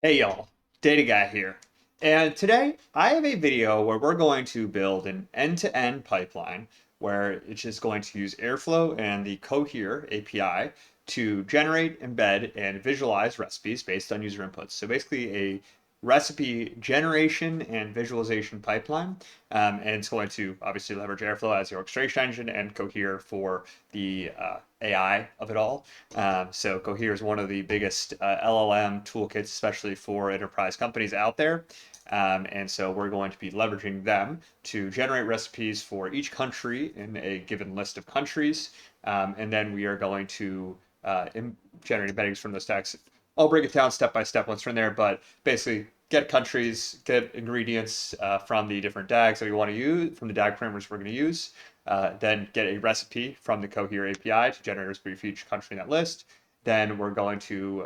Hey y'all, Data Guy here. And today I have a video where we're going to build an end-to-end pipeline where it's just going to use Airflow and the Cohere API to generate, embed, and visualize recipes based on user inputs. So basically a recipe generation and visualization pipeline. And it's going to obviously leverage Airflow as the orchestration engine and Cohere for the AI of it all. So Cohere is one of the biggest LLM toolkits, especially for enterprise companies out there. And so we're going to be leveraging them to generate recipes for each country in a given list of countries. And then we are going to generate embeddings from those stacks. I'll break it down step by step once we're in there, but basically get countries, get ingredients from the different DAGs that we want to use, from the DAG parameters we're going to use, then get a recipe from the Cohere API to generate a recipe for each country in that list. Then we're going to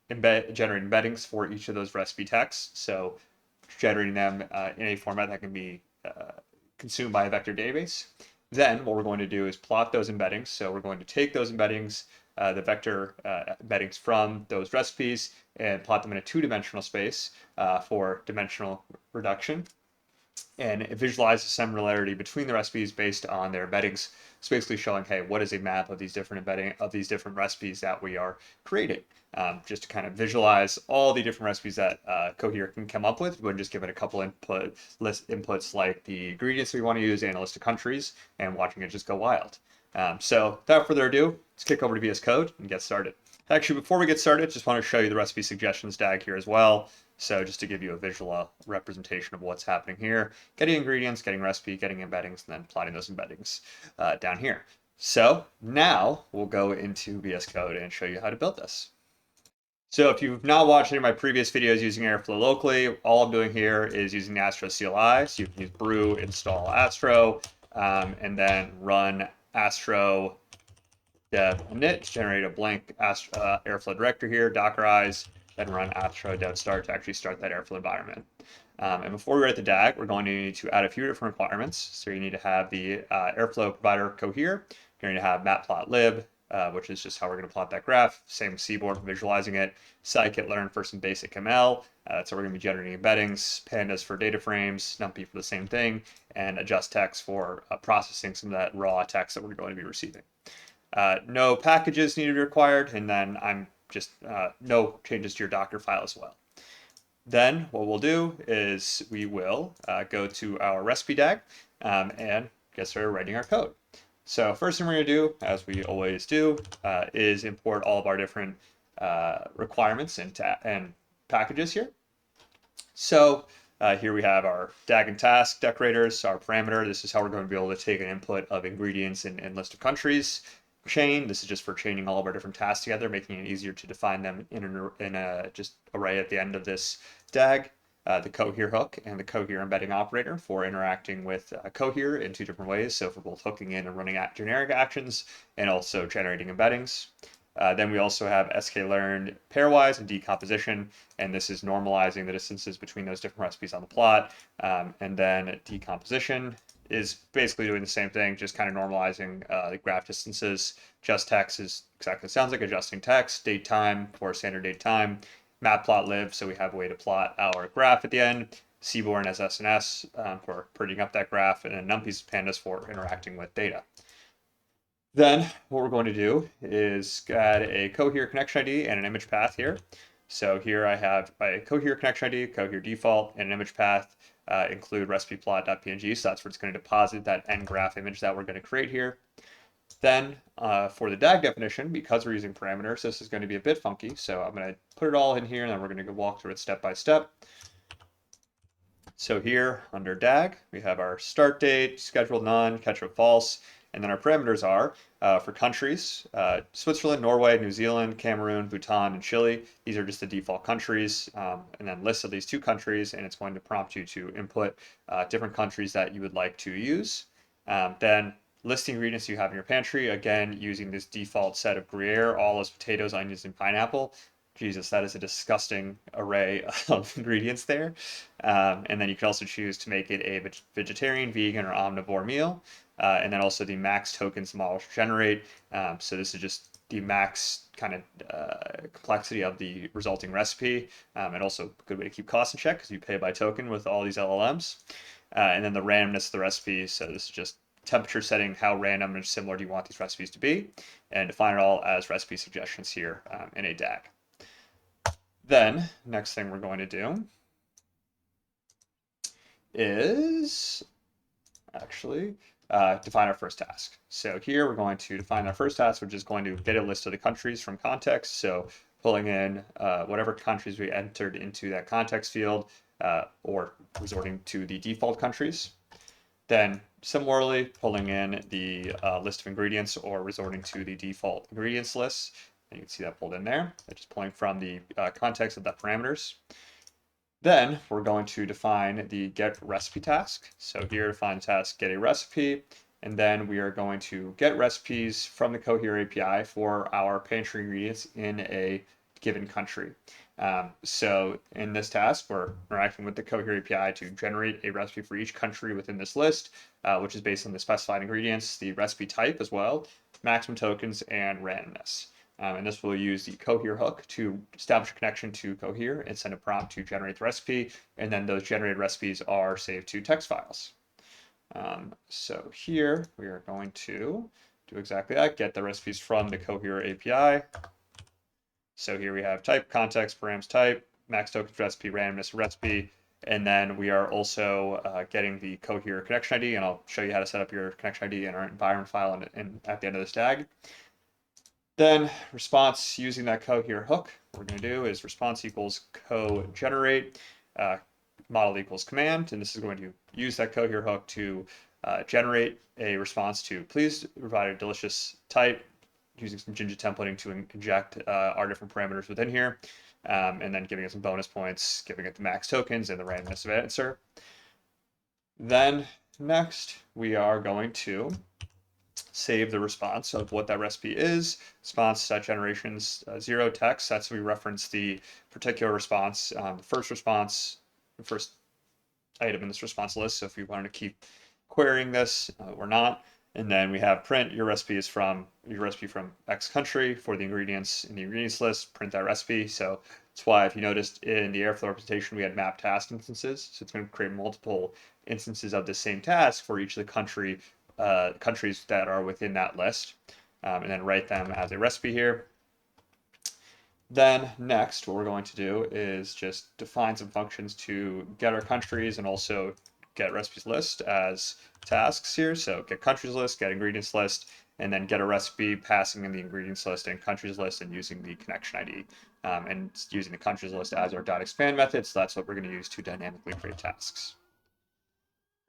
generate embeddings for each of those recipe texts. So generating them in a format that can be consumed by a vector database. Then what we're going to do is plot those embeddings. So we're going to take those embeddings, the vector embeddings from those recipes, and plot them in a two-dimensional space for dimensional reduction, and it visualizes similarity between the recipes based on their embeddings. It's basically showing, hey, what is a map of these different embedding of these different recipes that we are creating, just to kind of visualize all the different recipes that Cohere can come up with. We're just give it a couple inputs like the ingredients we want to use and a list of countries, and watching it just go wild. So without further ado, let's kick over to VS Code and get started. Actually, before we get started, just want to show you the recipe suggestions tag here as well. So just to give you a visual representation of what's happening here, getting ingredients, getting recipe, getting embeddings, and then plotting those embeddings down here. So now we'll go into VS Code and show you how to build this. So if you've not watched any of my previous videos using Airflow locally, all I'm doing here is using the Astro CLI. So you can use brew, install Astro, and then run Astro dev init to generate a blank Airflow directory here, Dockerize, then run Astro dev start to actually start that Airflow environment. And before we write the DAG, we're going to need to add a few different requirements. So you need to have the Airflow provider Cohere. You're going to have matplotlib, which is just how we're going to plot that graph. Same with Seaborn for visualizing it. Scikit-learn for some basic ML. So we're going to be generating embeddings, pandas for data frames, NumPy for the same thing, and adjust text for processing some of that raw text that we're going to be receiving. No packages need to be required, and then I'm just no changes to your Docker file as well. Then what we'll do is we will go to our recipe DAG and get started writing our code. So first thing we're going to do, as we always do, is import all of our different requirements and packages here. So here we have our DAG and task decorators, our parameter. This is how we're going to be able to take an input of ingredients and list of countries. Chain, this is just for chaining all of our different tasks together, making it easier to define them in a just array at the end of this DAG. The Cohere hook and the Cohere embedding operator for interacting with Cohere in two different ways. So for both hooking in and running at generic actions and also generating embeddings. Then we also have sklearn pairwise and decomposition, and this is normalizing the distances between those different recipes on the plot. And then decomposition is basically doing the same thing, just kind of normalizing the graph distances. Just text is exactly sounds like adjusting text. Date time for standard date time. Matplotlib, so we have a way to plot our graph at the end. Seaborn as SNS for printing up that graph, and then NumPy's pandas for interacting with data. Then what we're going to do is add a Cohere connection ID and an image path here. So here I have a Cohere connection ID, Cohere default, and an image path. Include recipe plot.png, so that's where it's going to deposit that end graph image that we're going to create here. Then for the DAG definition, because we're using parameters, this is going to be a bit funky. So I'm going to put it all in here, and then we're going to go walk through it step by step. So here under DAG, we have our start date, scheduled none, catch-up false, and then our parameters are for countries, Switzerland, Norway, New Zealand, Cameroon, Bhutan, and Chile. These are just the default countries, and then lists of these two countries, and it's going to prompt you to input different countries that you would like to use. Then list the ingredients you have in your pantry, again, using this default set of Gruyere, all as potatoes, onions, and pineapple. Jesus, that is a disgusting array of ingredients there. And then you can also choose to make it a vegetarian, vegan, or omnivore meal. And then also the max tokens model generate. So this is just the max kind of complexity of the resulting recipe, and also a good way to keep costs in check because you pay by token with all these LLMs. And then the randomness of the recipe. So this is just temperature setting, how random and similar do you want these recipes to be, and define it all as recipe suggestions here in a DAG. Then next thing we're going to do is actually define our first task. So here we're going to define our first task, which is going to get a list of the countries from context. So pulling in whatever countries we entered into that context field, or resorting to the default countries. Then similarly, pulling in the list of ingredients or resorting to the default ingredients list. And you can see that pulled in there. It's just pulling from the context of the parameters. Then we're going to define the get recipe task. So here define the task get a recipe, and then we are going to get recipes from the Cohere API for our pantry ingredients in a given country. So in this task, we're interacting with the Cohere API to generate a recipe for each country within this list, which is based on the specified ingredients, the recipe type as well, maximum tokens, and randomness. And this will use the Cohere hook to establish a connection to Cohere and send a prompt to generate the recipe. And then those generated recipes are saved to text files. So here we are going to do exactly that, get the recipes from the Cohere API. So here we have type, context, params type, max tokens recipe, randomness recipe, and then we are also getting the Cohere connection ID, and I'll show you how to set up your connection ID in our environment file and at the end of this tag. Then response using that Cohere hook, what we're going to do is response equals co-generate, model equals command, and this is going to use that Cohere hook to generate a response to please provide a delicious type, using some Jinja templating to inject our different parameters within here, and then giving it some bonus points, giving it the max tokens and the randomness of answer. Then next, we are going to save the response of what that recipe is. Response.generations 0 text. That's we reference the particular response, the first item in this response list. So if we wanted to keep querying this or not. And then we have print your recipe from X country for the ingredients in the ingredients list, print that recipe. So that's why if you noticed in the Airflow representation, we had map task instances. So it's going to create multiple instances of the same task for each of the countries that are within that list, and then write them as a recipe here. Then next, what we're going to do is just define some functions to get our countries and also get recipes list as tasks here. So get countries list, get ingredients list, and then get a recipe, passing in the ingredients list and countries list and using the connection ID, and using the countries list as our .expand method. So that's what we're going to use to dynamically create tasks.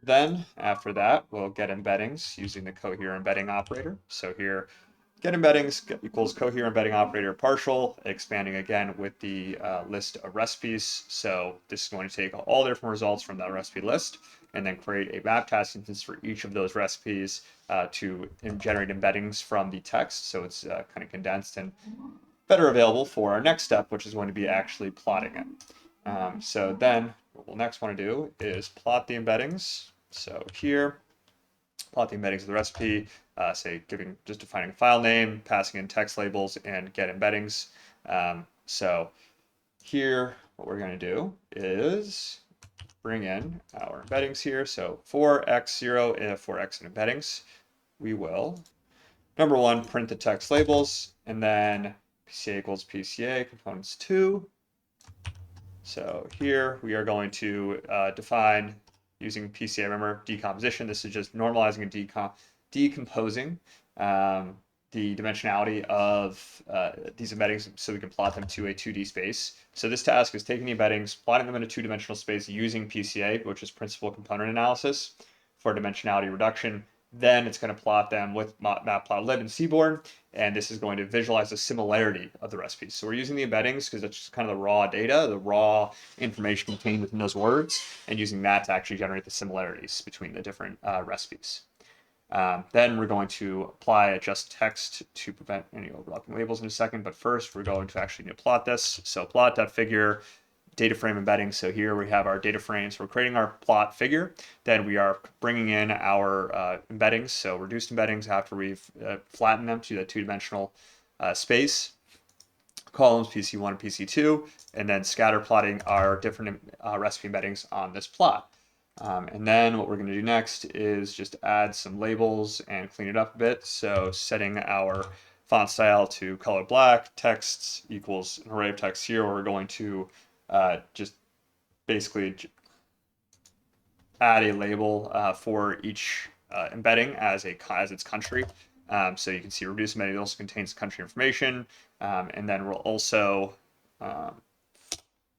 Then after that, we'll get embeddings using the Cohere embedding operator. So here, get embeddings equals Cohere embedding operator partial, expanding again with the list of recipes. So this is going to take all the different results from that recipe list and then create a map task instance for each of those recipes to generate embeddings from the text. So it's kind of condensed and better available for our next step, which is going to be actually plotting it. So then what we'll next want to do is plot the embeddings. So here, plot the embeddings of the recipe, say just defining a file name, passing in text labels, and get embeddings. So here, what we're going to do is bring in our embeddings here. So for x0, for x in embeddings, we will, number one, print the text labels, and then PCA equals PCA components 2. So here we are going to define using PCA, remember decomposition. This is just normalizing and decomposing the dimensionality of these embeddings so we can plot them to a 2D space. So this task is taking the embeddings, plotting them in a two-dimensional space using PCA, which is principal component analysis for dimensionality reduction. Then it's going to plot them with matplotlib and Seaborn, and this is going to visualize the similarity of the recipes. So we're using the embeddings because it's just kind of the raw data, the raw information contained within those words, and using that to actually generate the similarities between the different recipes. Then we're going to apply adjust text to prevent any overlapping labels in a second, but first we're going to actually need to plot this. So plot.figure, data frame embedding. So here we have our data frames. We're creating our plot figure. Then we are bringing in our embeddings, so reduced embeddings after we've flattened them to the two-dimensional space, columns PC1 and PC2, and then scatter plotting our different recipe embeddings on this plot. And then what we're going to do next is just add some labels and clean it up a bit. So setting our font style to color black, texts equals an array of text here. We're going to just basically add a label for each embedding as its country. So you can see reduce embedding also contains country information, and then we'll also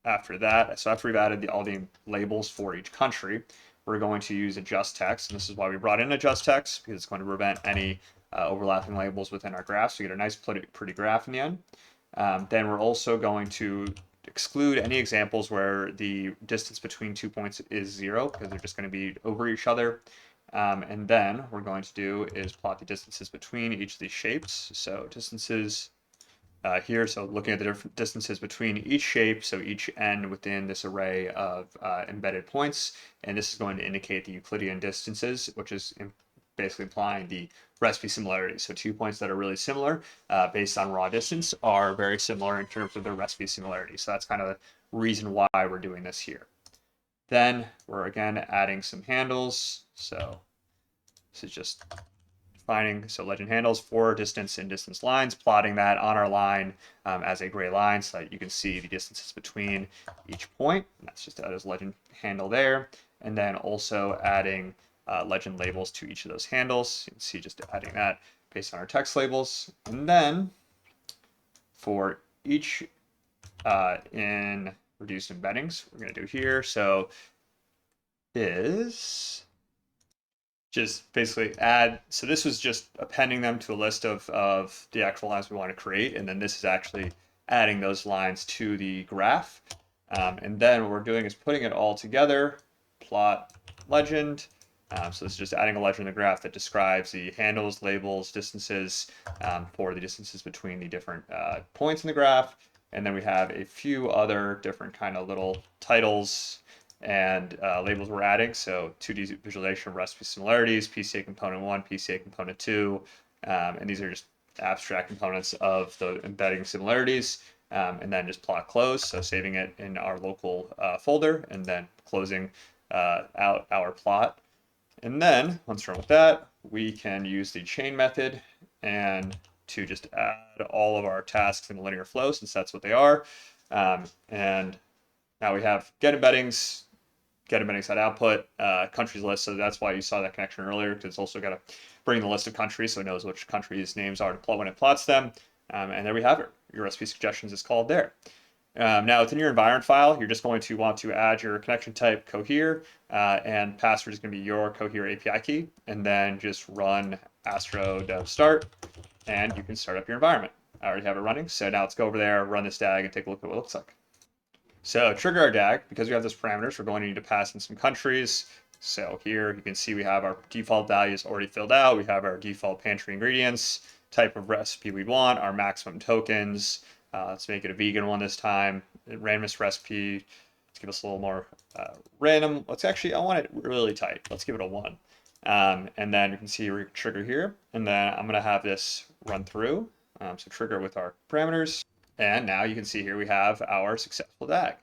after that, so after we've added all the labels for each country, we're going to use adjust text, and this is why we brought in adjust text, because it's going to prevent any overlapping labels within our graph, so you get a nice pretty graph in the end. Then we're also going to exclude any examples where the distance between 2 points is 0, because they're just going to be over each other. And then what we're going to do is plot the distances between each of these shapes. So distances here, so looking at the different distances between each shape, so each end within this array of embedded points, and this is going to indicate the Euclidean distances, which is basically implying the recipe similarity. So 2 points that are really similar based on raw distance are very similar in terms of their recipe similarity. So that's kind of the reason why we're doing this here. Then we're again adding some handles. So this is just defining, so legend handles for distance and distance lines, plotting that on our line as a gray line so that you can see the distances between each point. And that's just as legend handle there. And then also adding legend labels to each of those handles. You can see just adding that based on our text labels. And then for each in reduced embeddings, we're going to do here. So is just basically add, so this was just appending them to a list of the actual lines we want to create, and then this is actually adding those lines to the graph. And then what we're doing is putting it all together, plot legend. So this is just adding a legend in the graph that describes the handles, labels, distances for the distances between the different points in the graph. And then we have a few other different kind of little titles and labels we're adding. So 2D visualization of recipe similarities, PCA component 1, PCA component 2, and these are just abstract components of the embedding similarities, and then just plot close, so saving it in our local folder, and then closing out our plot. And then, once we're done with that, we can use the chain method and to just add all of our tasks in a linear flow, since that's what they are. And now we have get embeddings at output, countries list. So that's why you saw that connection earlier, because it's also got to bring the list of countries so it knows which countries' names are to plot when it plots them. And there we have it. Your recipe suggestions is called there. Now within your environment file, you're just going to want to add your connection type Cohere, and password is going to be your Cohere API key, and then just run astro dev start, and you can start up your environment. I already have it running, so now let's go over there, run this DAG, and take a look at what it looks like. So trigger our DAG, because we have those parameters, we're going to need to pass in some countries. So here you can see we have our default values already filled out. We have our default pantry ingredients, type of recipe we want, our maximum tokens. Let's make it a vegan one this time. Randomness recipe. Let's give us a little more random. I want it really tight. Let's give it a 1. And then you can see trigger here. And then I'm going to have this run through. So trigger with our parameters. And now you can see here we have our successful DAG.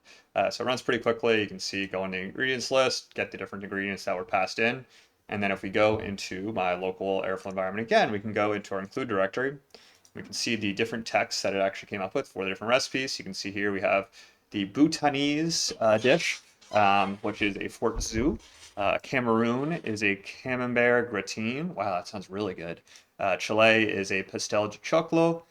So it runs pretty quickly. You can see go in the ingredients list, get the different ingredients that were passed in. And then if we go into my local Airflow environment again, we can go into our include directory. We can see the different texts that it actually came up with for the different recipes. You can see here we have the Bhutanese dish, which is a fort zoo. Cameroon is a camembert gratin. Wow, that sounds really good. Chile is a pastel de choclo,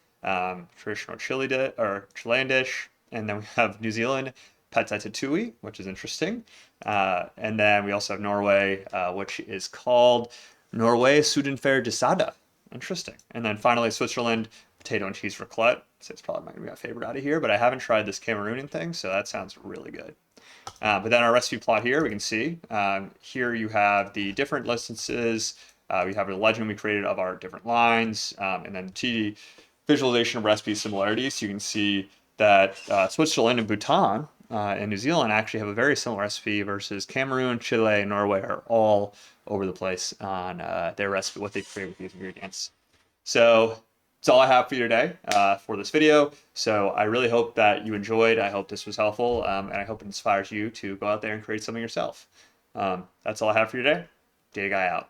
traditional Chilean dish. And then we have New Zealand, patatatouille, which is interesting. And then we also have Norway, which is called Norway Sudenfer de Sada. Interesting. And then finally, Switzerland, potato and cheese raclette. So it's probably not going to be my favorite out of here, but I haven't tried this Cameroonian thing, so that sounds really good. But then our recipe plot here, we can see here you have the different licenses. We have a legend we created of our different lines, and then T visualization of recipe similarities. You can see that Switzerland and Bhutan and New Zealand actually have a very similar recipe versus Cameroon, Chile, and Norway are all over the place on their recipe, what they create with these ingredients. So That's all I have for you today for this video. So I really hope that you enjoyed. I hope this was helpful, and I hope it inspires you to go out there and create something yourself. That's all I have for you today. Data Guy out.